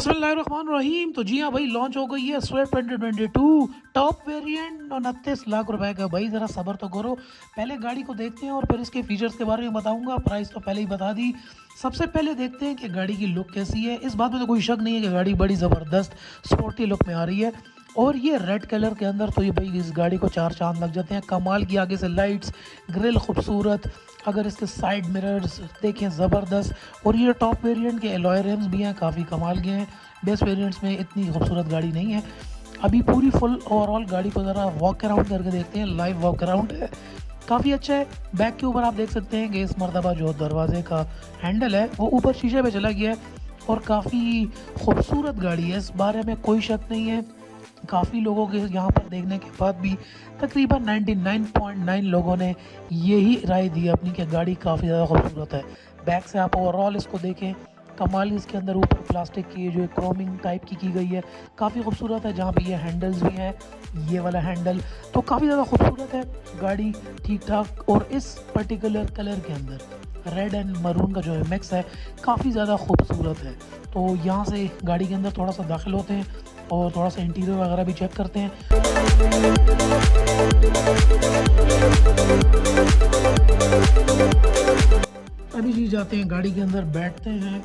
बिस्मिल्लाहिर्रहमानिर्रहीम। तो जी हाँ भाई, लॉन्च हो गई है स्विफ्ट 2022 टॉप वेरिएंट 29 लाख रुपए का। भाई ज़रा सब्र तो करो, पहले गाड़ी को देखते हैं और फिर इसके फीचर्स के बारे में बताऊंगा। प्राइस तो पहले ही बता दी। सबसे पहले देखते हैं कि गाड़ी की लुक कैसी है। इस बात में तो कोई शक नहीं है कि गाड़ी बड़ी ज़बरदस्त स्पोर्टी लुक में आ रही है। और ये रेड कलर के अंदर तो ये भाई इस गाड़ी को चार चांद लग जाते हैं। कमाल की आगे से लाइट्स, ग्रिल खूबसूरत, अगर इसके साइड मिरर्स देखें ज़बरदस्त। और ये टॉप वेरिएंट के एलॉय रिम्स भी हैं, काफ़ी कमाल के हैं। बेस वेरिएंट्स में इतनी खूबसूरत गाड़ी नहीं है। अभी पूरी फुल ओवरऑल गाड़ी को ज़रा वॉक अराउंड करके देखते हैं। लाइव वॉक अराउंड है, काफ़ी अच्छा है। बैक के ऊपर आप देख सकते हैं कि इस मरतबा जो दरवाजे का हैंडल है वो ऊपर शीशे पे चला गया है और काफ़ी खूबसूरत गाड़ी है, इस बारे में कोई शक नहीं है। काफ़ी लोगों के यहाँ पर देखने के बाद भी तकरीबन 99.9 लोगों ने यही राय दी अपनी कि गाड़ी काफ़ी ज़्यादा खूबसूरत है। बैक से आप ओवरऑल इसको देखें, कमाल इसके अंदर ऊपर प्लास्टिक की जो क्रोमिंग टाइप की गई है, काफ़ी खूबसूरत है। जहाँ पे ये हैंडल्स भी हैं, ये वाला हैंडल तो काफ़ी ज़्यादा खूबसूरत है गाड़ी, ठीक ठाक। और इस पर्टिकुलर कलर के अंदर रेड एंड मरून का जो है मिक्स है, काफ़ी ज़्यादा खूबसूरत है। तो यहाँ से गाड़ी के अंदर थोड़ा सा दाखिल होते हैं और थोड़ा सा इंटीरियर वगैरह भी चेक करते हैं। अभी जी जाते हैं गाड़ी के अंदर, बैठते हैं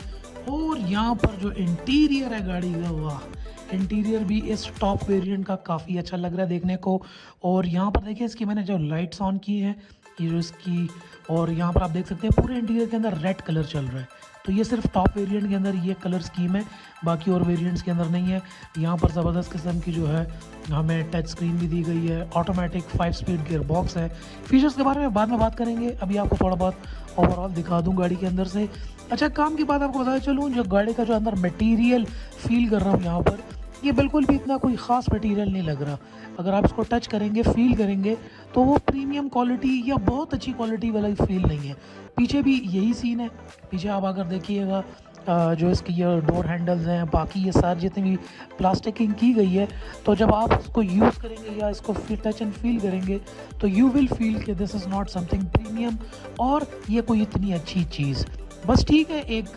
और यहाँ पर जो इंटीरियर है गाड़ी का, वाह, इंटीरियर भी इस टॉप वेरिएंट का काफ़ी अच्छा लग रहा है देखने को। और यहाँ पर देखिए इसकी मैंने जो लाइट्स ऑन की हैं, ये जो इसकी, और यहाँ पर आप देख सकते हैं पूरे इंटीरियर के अंदर रेड कलर चल रहा है। तो ये सिर्फ टॉप वेरिएंट के अंदर ये कलर स्कीम है, बाकी और वेरिएंट्स के अंदर नहीं है। यहाँ पर ज़बरदस्त किस्म की जो है हमें टच स्क्रीन भी दी गई है। ऑटोमेटिक 5 स्पीड गियर बॉक्स है। फीचर्स के बारे में बाद में बात करेंगे, अभी आपको थोड़ा बहुत ओवरऑल दिखा दूँ गाड़ी के अंदर से। अच्छा, काम की बात आपको बताया चलूँ, जो गाड़ी का जो अंदर मटेरियल फील कर रहा हूँ यहाँ पर, ये बिल्कुल भी इतना कोई ख़ास मटेरियल नहीं लग रहा। अगर आप इसको टच करेंगे, फील करेंगे, तो वो प्रीमियम क्वालिटी या बहुत अच्छी क्वालिटी वाला फील नहीं है। पीछे भी यही सीन है। पीछे आप अगर देखिएगा जो इसकी ये डोर हैंडल्स हैं, बाकी ये सारी जितनी भी प्लास्टिकिंग की गई है, तो जब आप इसको यूज़ करेंगे या इसको टच एंड फील करेंगे तो यू विल फील कि this is not something premium और ये कोई इतनी अच्छी चीज़। बस ठीक है, एक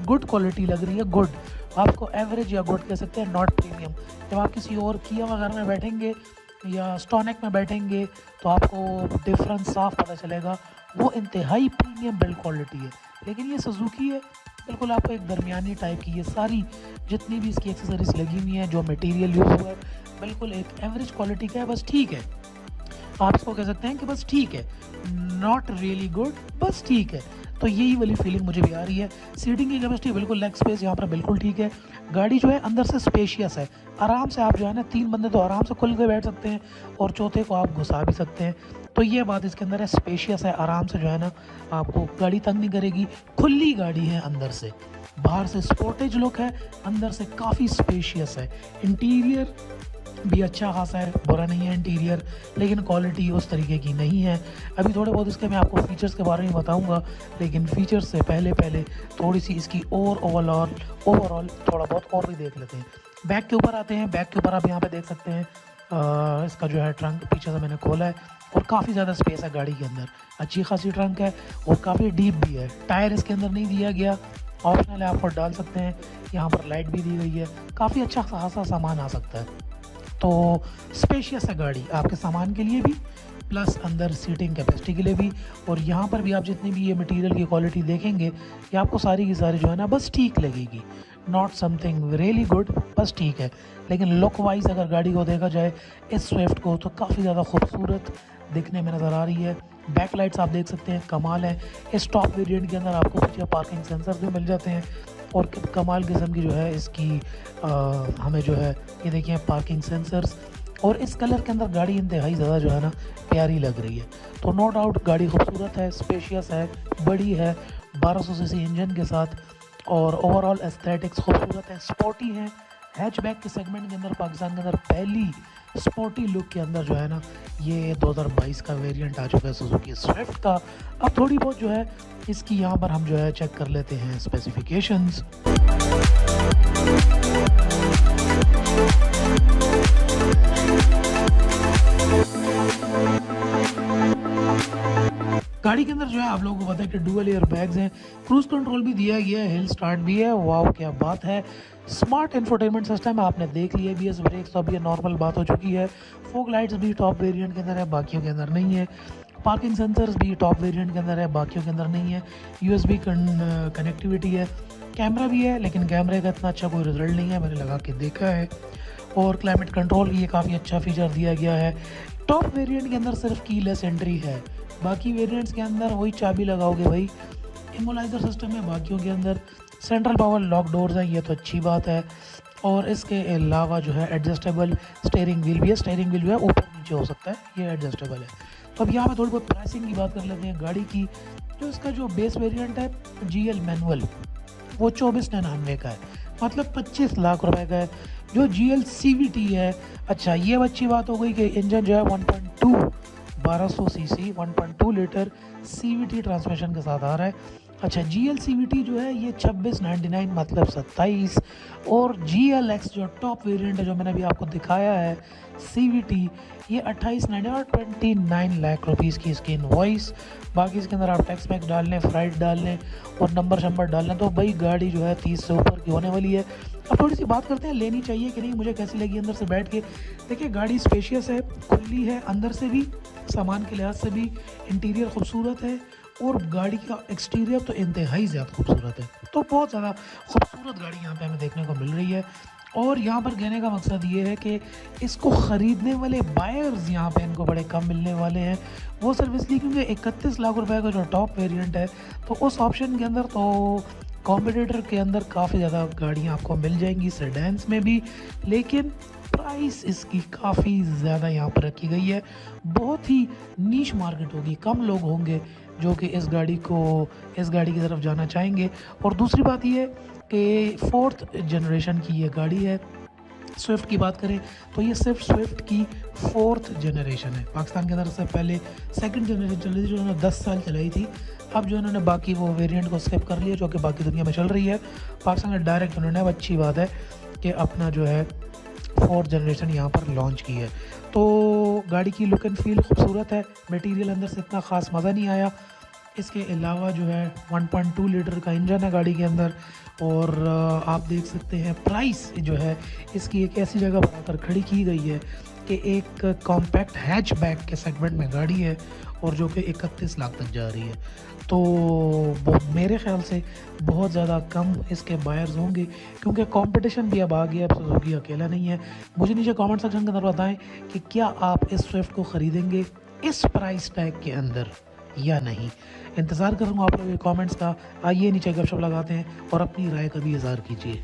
गुड क्वालिटी लग रही है, गुड। आपको एवरेज या गुड कह सकते हैं, नॉट प्रीमियम। जब आप किसी और किया वगैरह में बैठेंगे या स्टॉनिक में बैठेंगे तो आपको डिफरेंस साफ पता चलेगा, वो इंतहाई प्रीमियम बिल्ड क्वालिटी है। लेकिन ये सुजुकी है, बिल्कुल आपको एक दरमियानी टाइप की, ये सारी जितनी भी इसकी एक्सेसरीज लगी हुई हैं, जो मटेरियल यूज़ हुआ है, बिल्कुल एक एवरेज क्वालिटी का है। बस ठीक है, आप इसको कह सकते हैं कि बस ठीक है, नॉट रियली गुड, बस ठीक है। तो यही वाली फीलिंग मुझे भी आ रही है। सीटिंग की कैपेसिटी बिल्कुल, लेग स्पेस यहाँ पर बिल्कुल ठीक है। गाड़ी जो है अंदर से स्पेशियस है, आराम से आप जो है ना 3 बंदे तो आराम से खुल के बैठ सकते हैं और चौथे को आप घुसा भी सकते हैं। तो ये बात इसके अंदर है, स्पेशियस है, आराम से जो है ना आपको गाड़ी तंग नहीं करेगी। खुली गाड़ी है अंदर से, बाहर से स्पोर्टेज लुक है, अंदर से काफ़ी स्पेशियस है। इंटीरियर भी अच्छा खासा है, बुरा नहीं है इंटीरियर, लेकिन क्वालिटी उस तरीके की नहीं है। अभी थोड़े बहुत इसके मैं आपको फीचर्स के बारे में बताऊंगा, लेकिन फीचर्स से पहले थोड़ी सी इसकी और ओवरऑल थोड़ा बहुत और भी देख लेते हैं। बैक के ऊपर आते हैं। बैक के ऊपर आप यहाँ पे देख सकते हैं इसका जो है ट्रंक पीछे से मैंने खोला है और काफ़ी ज़्यादा स्पेस है गाड़ी के अंदर, अच्छी खासी ट्रंक है और काफ़ी डीप भी है। टायर इसके अंदर नहीं दिया गया, ऑप्शनल है, आपको डाल सकते हैं। यहाँ पर लाइट भी दी गई है, काफ़ी अच्छा खासा सामान आ सकता है। तो स्पेशियस है गाड़ी आपके सामान के लिए भी, प्लस अंदर सीटिंग कैपेसिटी के लिए भी। और यहाँ पर भी आप जितनी भी ये मटेरियल की क्वालिटी देखेंगे, ये आपको सारी की सारी जो है ना बस ठीक लगेगी, नॉट समथिंग रियली गुड, बस ठीक है। लेकिन लुक वाइज अगर गाड़ी को देखा जाए इस स्विफ्ट को, तो काफ़ी ज़्यादा खूबसूरत दिखने में नज़र आ रही है। बैक लाइट्स आप देख सकते हैं, कमाल है। इस टॉप वेरिएंट के अंदर आपको पीछे पार्किंग सेंसर भी मिल जाते हैं और कमाल किस्म की जो है इसकी हमें जो है ये देखिए पार्किंग सेंसर्स। और इस कलर के अंदर गाड़ी इंतहाई ज़्यादा जो है ना प्यारी लग रही है। तो नो डाउट गाड़ी खूबसूरत है, स्पेशियस है, बड़ी है, 1200 सीसी इंजन के साथ, और ओवरऑल एस्थेटिक्स खूबसूरत है, स्पोर्टी है। हैचबैक के सेगमेंट के अंदर पाकिस्तान के अंदर पहली स्पोर्टी लुक के अंदर जो है ना ये 2022 का वेरिएंट आ चुका है सुजुकी स्विफ्ट का। अब थोड़ी बहुत जो है इसकी यहाँ पर हम जो है चेक कर लेते हैं स्पेसिफिकेशंस। गाड़ी के अंदर जो है आप लोगों को पता है कि डुअल एयर बैग्स हैं, क्रूज़ कंट्रोल भी दिया गया है, हिल स्टार्ट भी है। वाह क्या बात है। स्मार्ट इंफोटेनमेंट सिस्टम आपने देख लिया, ABS ब्रेक्स तो अब ये नॉर्मल बात हो चुकी है। फॉग लाइट्स भी टॉप वेरिएंट के अंदर है, बाकियों के अंदर नहीं है। पार्किंग सेंसर्स भी टॉप वेरिएंट के अंदर है, बाकियों के अंदर नहीं है। USB कनेक्टिविटी है, कैमरा भी है, लेकिन कैमरे का इतना अच्छा कोई रिजल्ट नहीं है, मैंने लगा के देखा है। और क्लाइमेट कंट्रोल ये काफ़ी अच्छा फीचर दिया गया है। टॉप वेरिएंट के अंदर सिर्फ कीलेस एंट्री है, बाकी वेरिएंट्स के अंदर वही चाबी लगाओगे भाई। इमोलाइजर सिस्टम है बाकियों के अंदर। सेंट्रल पावर लॉक डोर्स हैं, ये तो अच्छी बात है। और इसके अलावा जो है एडजस्टेबल स्टीयरिंग व्हील भी है, स्टीयरिंग व्हील जो है ऊपर नीचे हो सकता है, ये एडजस्टेबल है। तो अब यहाँ पे थोड़ी बहुत प्राइसिंग की बात कर लेते हैं गाड़ी की। जो इसका जो बेस वेरिएंट है GL मैनुअल, वो 2499 का है, मतलब 25 लाख रुपए का है। जो GL CVT है, अच्छा ये अच्छी बात हो गई कि इंजन जो है 1.2 1200 सीसी 1.2 लीटर CVT ट्रांसमिशन के साथ आ रहा है। अच्छा GL CVT जो है ये 2699 मतलब 27, और GLX जो टॉप वेरिएंट है जो मैंने अभी आपको दिखाया है CVT, ये 2899 और 29 लाख रुपीज़ की इसकी इनवॉइस। बाकी इसके अंदर आप टैक्स मैक्स डाल लें, फ्राइट डाल लें और नंबर शंबर डाल लें, तो भाई गाड़ी जो है 30 से ऊपर की होने वाली है। अब थोड़ी सी बात करते हैं लेनी चाहिए कि नहीं, मुझे कैसी लगी अंदर से बैठ के। देखिए गाड़ी स्पेशियस है, खुली है, अंदर से भी सामान के लिहाज से भी इंटीरियर खूबसूरत है, और गाड़ी का एक्सटीरियर तो इंतहाई ज़्यादा खूबसूरत है। तो बहुत ज़्यादा खूबसूरत गाड़ी यहाँ पे हमें देखने को मिल रही है। और यहाँ पर कहने का मकसद ये है कि इसको ख़रीदने वाले बायर्स यहाँ पे इनको बड़े कम मिलने वाले हैं। वो सिर्फ इसलिए क्योंकि 31 लाख रुपए का जो टॉप वेरिएंट है, तो उस ऑप्शन के अंदर तो कॉम्पिटिटर के अंदर काफ़ी ज़्यादा गाड़ियाँ आपको मिल जाएंगी, सेडान्स में भी, लेकिन प्राइस इसकी काफ़ी ज़्यादा यहाँ पर रखी गई है। बहुत ही नीश मार्केट होगी, कम लोग होंगे जो कि इस गाड़ी की तरफ जाना चाहेंगे। और दूसरी बात ये कि 4th जनरेशन की ये गाड़ी है। स्विफ्ट की बात करें तो ये सिर्फ स्विफ्ट की 4th जनरेशन है। पाकिस्तान के अंदर से पहले 2nd जनरेशन चल रही थी जो उन्होंने 10 साल चलाई थी। अब जो उन्होंने बाकी वो वेरिएंट को स्किप कर लिया जो कि बाकी दुनिया में चल रही है, पाकिस्तान में डायरेक्ट उन्होंने, अब अच्छी बात है कि अपना जो है 4th जनरेशन यहाँ पर लॉन्च की है। तो गाड़ी की लुक एंड फील खूबसूरत है, मटेरियल अंदर से इतना ख़ास मज़ा नहीं आया। इसके अलावा जो है 1.2 लीटर का इंजन है गाड़ी के अंदर, और आप देख सकते हैं प्राइस जो है इसकी एक ऐसी जगह पर आकर खड़ी की गई है कि एक कॉम्पैक्ट हैचबैक के सेगमेंट में गाड़ी है, और जो कि 31 लाख तक जा रही है। तो मेरे ख्याल से बहुत ज़्यादा कम इसके बायर्स होंगे, क्योंकि कंपटीशन भी अब आ गया, अब सुजुकी अकेला नहीं है। मुझे नीचे कमेंट सेक्शन के अंदर बताएं कि क्या आप इस स्विफ्ट को ख़रीदेंगे इस प्राइस टैग के अंदर या नहीं। इंतज़ार करूँगा आप लोगों के कमेंट्स का। आइए नीचे गपशप लगाते हैं और अपनी राय का भी इज़हार कीजिए।